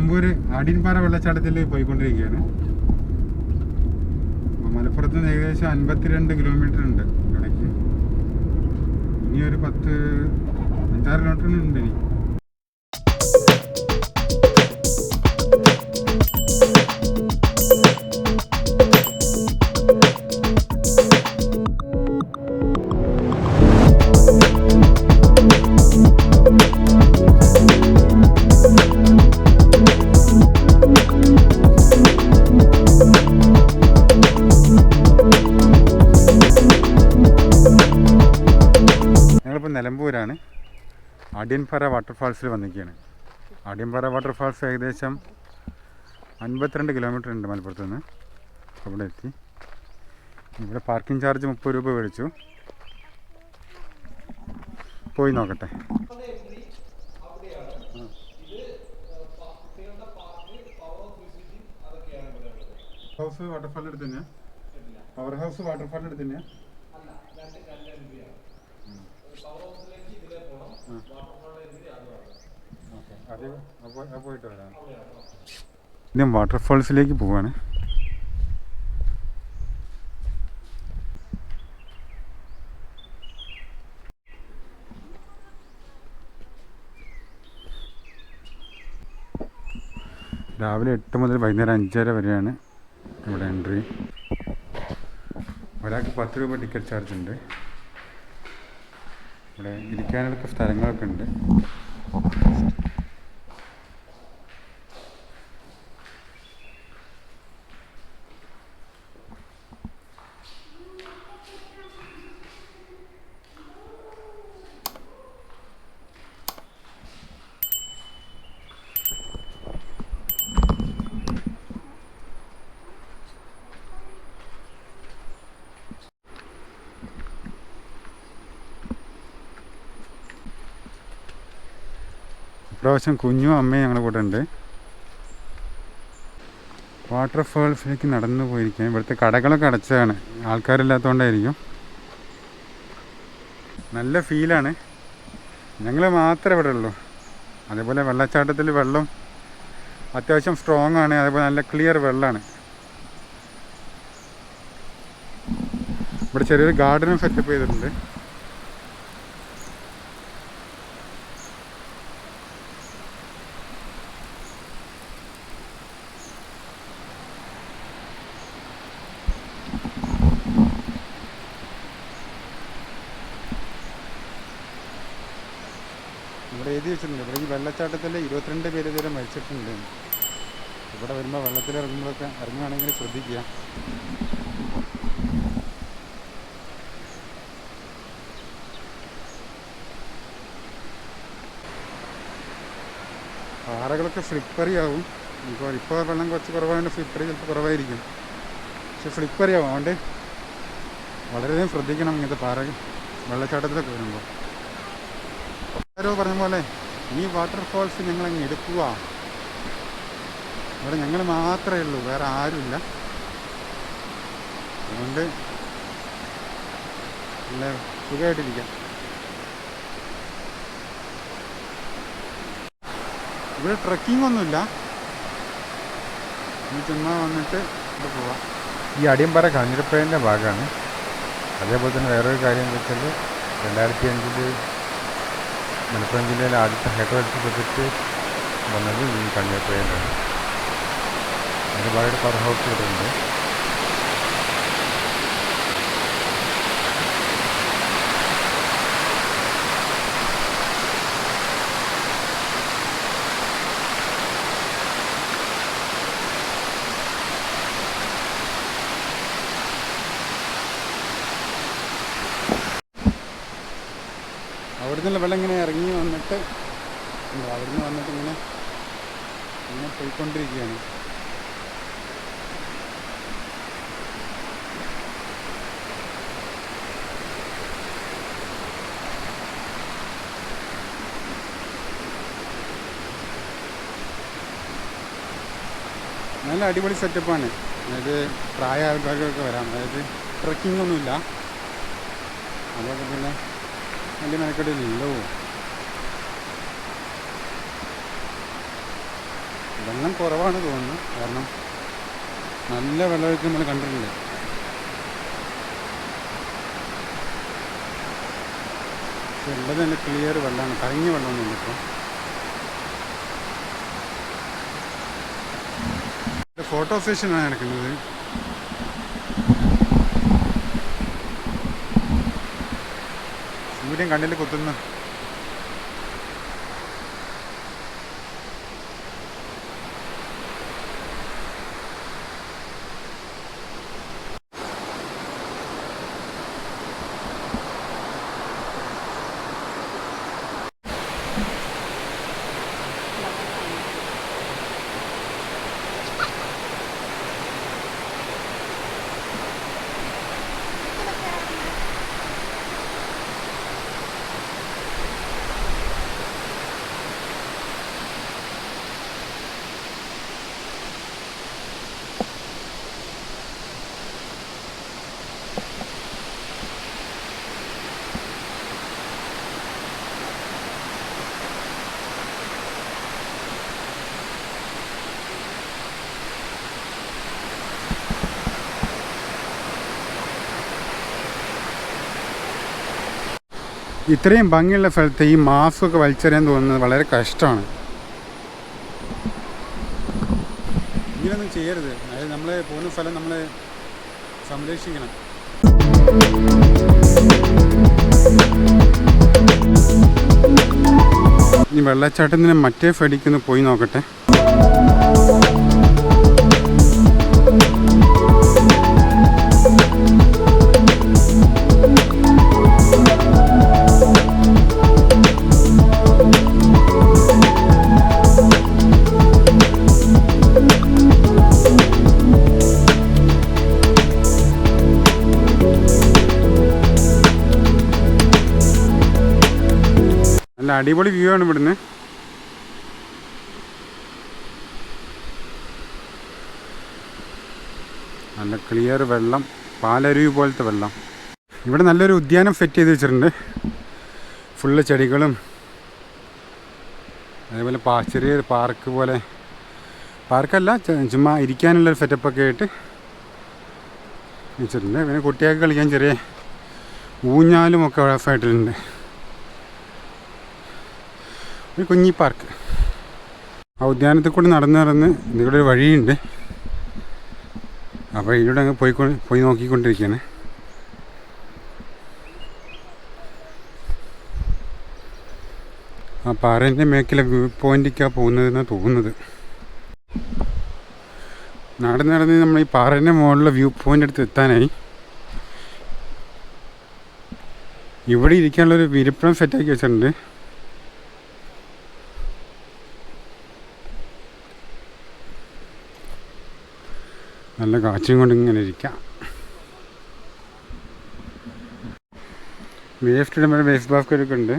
നിലമ്പൂർ ആടിൻപാറ വെള്ളച്ചാട്ടത്തിൽ പോയിക്കൊണ്ടിരിക്കുകയാണ്. മലപ്പുറത്ത് നിന്ന് ഏകദേശം 52 കിലോമീറ്റർ ഉണ്ട് ഇടയ്ക്ക്. ഇനി ഒരു 5-6 കിലോമീറ്റർ ഉണ്ട് ഇനി. ഞങ്ങളിപ്പോൾ നിലമ്പൂരാണ്. ആടിയൻപാറ വാട്ടർഫാൾസിൽ വന്നിരിക്കുകയാണ്. ആടിയൻപാറ വാട്ടർഫാൾസ് ഏകദേശം 52 കിലോമീറ്റർ ഉണ്ട് മലപ്പുറത്ത് നിന്ന്. അവിടെ എത്തി. ഇവിടെ പാർക്കിംഗ് ചാർജ് 30 രൂപ മേടിച്ചു. പോയി നോക്കട്ടെ. ഹൗസ് വാട്ടർഫാളിൻ്റെ അടുത്ത് തന്നെയാണ്. പവർ ഹൗസ് വാട്ടർഫാളിൻ്റെ അടുത്ത് തന്നെയാണ്. പോയിട്ട് വരാം. ഞാൻ വാട്ടർഫാൾസിലേക്ക് പോവാണ്. രാവിലെ 8 മുതൽ വൈകുന്നേരം 5:30 വരെയാണ് ഇവിടെ എൻട്രി. ഒരാൾക്ക് 10 രൂപ ടിക്കറ്റ് ചാർജ് ഉണ്ട്. ഇവിടെ ഇരിക്കാനുള്ള സ്ഥലങ്ങളൊക്കെ ഉണ്ട്. ഇപ്രാവശ്യം കുഞ്ഞും അമ്മയും ഞങ്ങളുടെ കൂടെ ഉണ്ട്. വാട്ടർഫാൾസിലേക്ക് നടന്നു പോയിരിക്കാൻ. ഇവിടുത്തെ കടകളൊക്കെ അടച്ചതാണ്, ആൾക്കാരില്ലാത്തതുകൊണ്ടായിരിക്കും. നല്ല ഫീലാണ്. ഞങ്ങൾ മാത്രമേ ഇവിടെ ഉള്ളൂ. അതേപോലെ വെള്ളച്ചാട്ടത്തിൽ വെള്ളം അത്യാവശ്യം സ്ട്രോങ് ആണ്. അതേപോലെ നല്ല ക്ലിയർ വെള്ളമാണ്. ഇവിടെ ചെറിയൊരു ഗാർഡനും സെറ്റപ്പ് ചെയ്തിട്ടുണ്ട്. ഇവിടെ എഴുതി വെച്ചിട്ടുണ്ട്, ഇവിടെ ഈ വെള്ളച്ചാട്ടത്തിൽ 22 പേര് ഇതുവരെ മരിച്ചിട്ടുണ്ട്. ഇവിടെ വരുമ്പോൾ വെള്ളത്തിൽ ഇറങ്ങുകയാണെങ്കിൽ ശ്രദ്ധിക്കുക. പാറകളൊക്കെ സ്ലിപ്പറി ആവും. ഇപ്പോൾ വെള്ളം കുറച്ച് കുറവായതുകൊണ്ട് സ്ലിപ്പറി ചിലപ്പോൾ കുറവായിരിക്കും. പക്ഷെ സ്ലിപ്പറി ആവും. അതുകൊണ്ട് വളരെയധികം ശ്രദ്ധിക്കണം ഇങ്ങനത്തെ വെള്ളച്ചാട്ടത്തിലൊക്കെ വരുമ്പോൾ. ആരോ പറഞ്ഞ പോലെ ഈ വാട്ടർഫാൾസ് ഞങ്ങളങ്ങ് എടുക്കുക. ഇവിടെ ഞങ്ങൾ മാത്രമേ ഉള്ളൂ, വേറെ ആരുമില്ല. അതുകൊണ്ട് നല്ല സുഖമായിട്ടിരിക്കാം. ഇവിടെ ട്രക്കിംഗ് ഒന്നുമില്ല, ചുമ്മാ വന്നിട്ട് ഇവിടെ പോവാം. ഈ അടിയമ്പാറ കാഞ്ഞിരപ്പള്ളിൻ്റെ ഭാഗമാണ്. അതേപോലെ തന്നെ വേറൊരു കാര്യം എന്താ വെച്ചാൽ 2005 മലപ്പുറം ജില്ലയിലെ ആദ്യത്തെ ഹൈഡ്രോളിക് പ്രൊജക്റ്റ് വന്നത് ഈ കാഞ്ഞിരപ്പള്ളിയിലാണ്. അതിൻ്റെ ഭാഗമായിട്ട് പവർ ഹൗസ് ഇവിടെ ഉണ്ട്. അവിടുന്നുള്ള വെള്ളം ഇങ്ങനെ ഇറങ്ങി വന്നിട്ട് അവിടുന്ന് വന്നിട്ട് ഇങ്ങനെ പോയിക്കൊണ്ടിരിക്കുകയാണ്. നല്ല അടിപൊളി സെറ്റപ്പാണ്. അതായത് പ്രായ ആൾക്കാർക്കൊക്കെ വരാം. അതായത് ട്രക്കിംഗ് ഒന്നുമില്ല. അതൊക്കെ പിന്നെ വലിയ മെനക്കെട്ടില്ലല്ലോ. വെള്ളം കുറവാണ് തോന്നുന്നു, കാരണം നല്ല വെള്ളമൊക്കെ നമ്മൾ കണ്ടിട്ടില്ലേ. പക്ഷെ ഉള്ളത് നല്ല ക്ലിയർ വെള്ളമാണ്, കറങ്ങിയ വെള്ളമൊന്നുമില്ല ഇപ്പോൾ. ഫോട്ടോ സെഷനാണ് നടക്കുന്നത്. സൂര്യൻ കണ്ണിൽ കുത്തുന്നു. ഇത്രയും ഭംഗിയുള്ള സ്ഥലത്ത് ഈ മാസ്കൊക്കെ വലിച്ചെറിയാൻ തോന്നുന്നത് വളരെ കഷ്ടമാണ്. ഇങ്ങനെയൊന്നും ചെയ്യരുത്. അതായത് നമ്മൾ പോകുന്ന സ്ഥലം നമ്മൾ സംരക്ഷിക്കണം. ഇനി വെള്ളച്ചാട്ടത്തിന് മറ്റേ സൈഡിലേക്ക് പോയി നോക്കട്ടെ. നല്ല അടിപൊളി വ്യൂ ആണ് ഇവിടുന്ന്. നല്ല ക്ലിയർ വെള്ളം, പാലരുവി പോലത്തെ വെള്ളം. ഇവിടെ നല്ലൊരു ഉദ്യാനം സെറ്റ് ചെയ്ത് വെച്ചിട്ടുണ്ട്. ഫുള്ള് ചെടികളും അതേപോലെ ചെറിയൊരു പാർക്ക് പോലെ, പാർക്കല്ല ചുമ്മാ ഇരിക്കാനുള്ളൊരു സെറ്റപ്പൊക്കെ ആയിട്ട് വെച്ചിട്ടുണ്ട്. പിന്നെ കുട്ടികൾക്ക് കളിക്കാൻ ചെറിയ ഊഞ്ഞാലും ഒക്കെ ഉഴപ്പായിട്ടുണ്ട്. ഒരു കുഞ്ഞി പാർക്ക്. ആ ഉദ്യാനത്തിൽ കൂടി നടന്ന് ഇതിലൂടെ ഒരു വഴിയുണ്ട്. അപ്പോൾ ഇതിലൂടെ അങ്ങ് പോയി നോക്കിക്കൊണ്ടിരിക്കുകയാണ്. ആ പാറേൻ്റെ മേക്കിലെ വ്യൂ പോയിൻറ്റിലേക്കാണ് പോകുന്നതെന്നാണ് തോന്നുന്നത്. നടന്ന് നമ്മൾ ഈ പാറേൻ്റെ മുകളിലെ വ്യൂ പോയിൻ്റ് അടുത്ത് എത്താനായി. ഇവിടെ ഇരിക്കാനുള്ളൊരു വിരിപ്പണം സെറ്റാക്കി വെച്ചിട്ടുണ്ട്. നല്ല കാറ്റും കൊണ്ട് ഇങ്ങനെ ഇരിക്കാം. വേസ്റ്റ് ഇടുമ്പോൾ വേസ്റ്റ് ബാസ്കറ്റൊക്കെ ഉണ്ട്.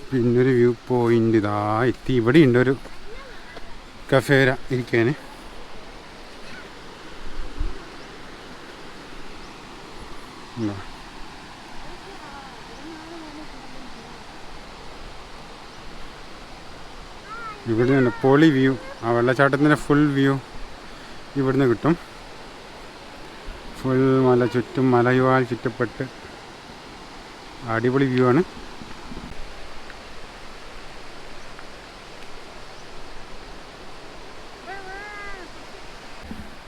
പിന്നൊരു വ്യൂ പോയിൻ്റ് ഇതാ എത്തി. ഇവിടെ ഉണ്ട് ഒരു കഫേര ഇരിക്കാൻ. ഇവിടെ നിന്ന് പൊളി വ്യൂ, ആ വെള്ളച്ചാട്ടത്തിൻ്റെ ഫുൾ വ്യൂ ഇവിടുന്ന് കിട്ടും. ഫുൾ മല, ചുറ്റും മലയുവാൽ ചുറ്റപ്പെട്ട് അടിപൊളി വ്യൂ ആണ്.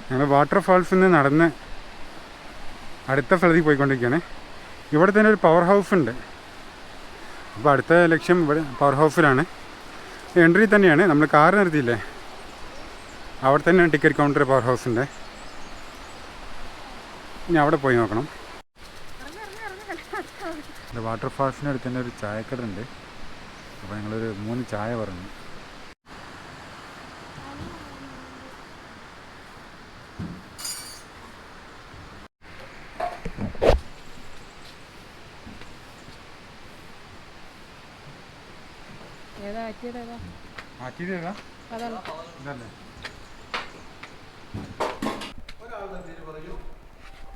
ഞങ്ങൾ വാട്ടർഫാൾസിൽ നിന്ന് നടന്ന് അടുത്ത സ്ഥലത്തേക്ക് പോയിക്കൊണ്ടിരിക്കുകയാണ്. ഇവിടെ തന്നെ ഒരു പവർ ഹൗസ് ഉണ്ട്. അപ്പോൾ അടുത്ത ലക്ഷ്യം ഇവിടെ പവർ ഹൗസിലാണ്. എൻട്രി തന്നെയാണ്. നമ്മൾ കാർ നിർത്തിയില്ലേ, അവിടെ തന്നെയാണ് ടിക്കറ്റ് കൗണ്ടർ പവർ ഹൗസിൻ്റെ. ഇനി അവിടെ പോയി നോക്കണം. വാട്ടർഫാൾസിൻ്റെ അടുത്ത് തന്നെ ഒരു ചായക്കട ഉണ്ട്. അപ്പോൾ ഞങ്ങളൊരു 3 ചായ പറഞ്ഞു.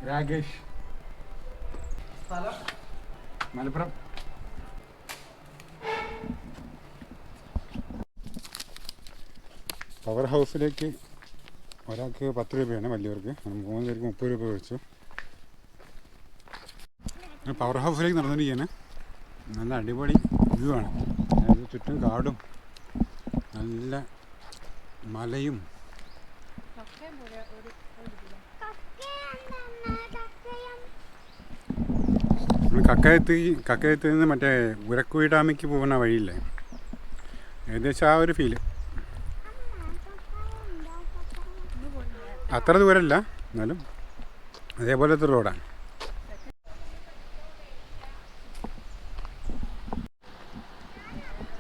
രാകേഷ്, മലപ്പുറം. പവർ ഹൗസിലേക്ക് ഒരാൾക്ക് 10 രൂപയാണ്, വലിയവർക്ക്. 3 പേർക്ക് 30 രൂപ മേടിച്ചു. പവർ ഹൗസിലേക്ക് നടന്നിരിക്കുകയാണ്. നല്ല അടിപൊളി വ്യൂ ആണ്. അതായത് ചുറ്റും കാടും നല്ല മലയും. കക്കയത്ത് നിന്ന് മറ്റേ ഉരക്കുഴി ഡാമിക്ക് പോകുന്ന വഴിയില്ലേ, ഏകദേശം ആ ഒരു ഫീല്. അത്ര ദൂരമല്ല, എന്നാലും അതേപോലത്തെ റോഡാണ്.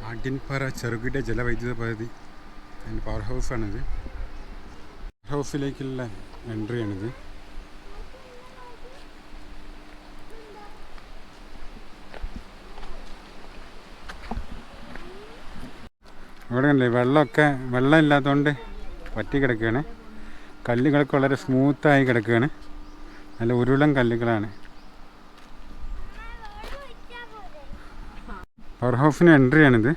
ആഢ്യൻപാറ ചെറുകിട ജലവൈദ്യുത പദ്ധതി അതിൻ്റെ പവർ ഹൗസാണിത്. പവർ ഹൗസിലേക്കുള്ള എൻട്രിയാണിത്. ഇവിടെ കണ്ടില്ലേ, വെള്ളം ഇല്ലാത്തതുകൊണ്ട് വറ്റി കിടക്കുകയാണ്. കല്ലുകളൊക്കെ വളരെ സ്മൂത്തായി കിടക്കുകയാണ്. നല്ല ഉരുളൻ കല്ലുകളാണ്. പവർ ഹൗസിന് എൻട്രിയാണിത്.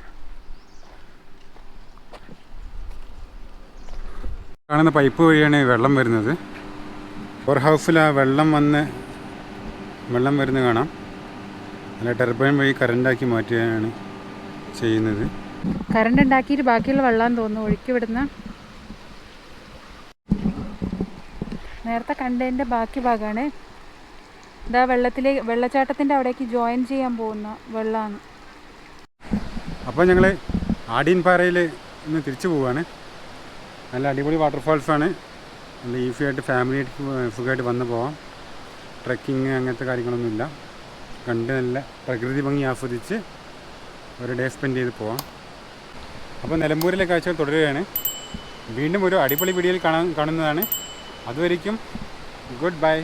കാണുന്ന പൈപ്പ് വഴിയാണ് വെള്ളം വരുന്നത്. പവർ ഹൗസിൽ ആ വെള്ളം വരുന്നത് കാണാം. നല്ല ടർബൈൻ വഴി കറണ്ടാക്കി മാറ്റുകയാണ് ചെയ്യുന്നത്. കറണ്ട് ഉണ്ടാക്കിയിട്ട് ബാക്കിയുള്ള വെള്ളം തോന്നുന്നു ഒഴുക്കി വിടുന്ന. നേരത്തെ കണ്ടതിൻ്റെ ബാക്കി ഭാഗമാണ് ഇതാ. വെള്ളച്ചാട്ടത്തിൻ്റെ അവിടേക്ക് ജോയിൻ ചെയ്യാൻ പോകുന്ന വെള്ളമാണ്. അപ്പോൾ ഞങ്ങൾ ആഢ്യൻപാറയിൽ ഇന്ന് തിരിച്ചു പോവുകയാണ്. നല്ല അടിപൊളി വാട്ടർഫാൾസാണ്. നല്ല ഈസി ആയിട്ട് ഫാമിലിയായിട്ട് സുഖമായിട്ട് വന്ന് പോവാം. ട്രെക്കിങ് അങ്ങനത്തെ കാര്യങ്ങളൊന്നുമില്ല. കണ്ട് നല്ല പ്രകൃതി ഭംഗി ആസ്വദിച്ച് ഒരു ഡേ സ്പെൻഡ് ചെയ്ത് പോവാം. അപ്പോൾ നിലമ്പൂരിലെ കാഴ്ചകൾ തുടരുകയാണ്. വീണ്ടും ഒരു അടിപൊളി വീഡിയോയിൽ കാണുന്നതാണ്. അതുവരേക്കും ഗുഡ് ബൈ.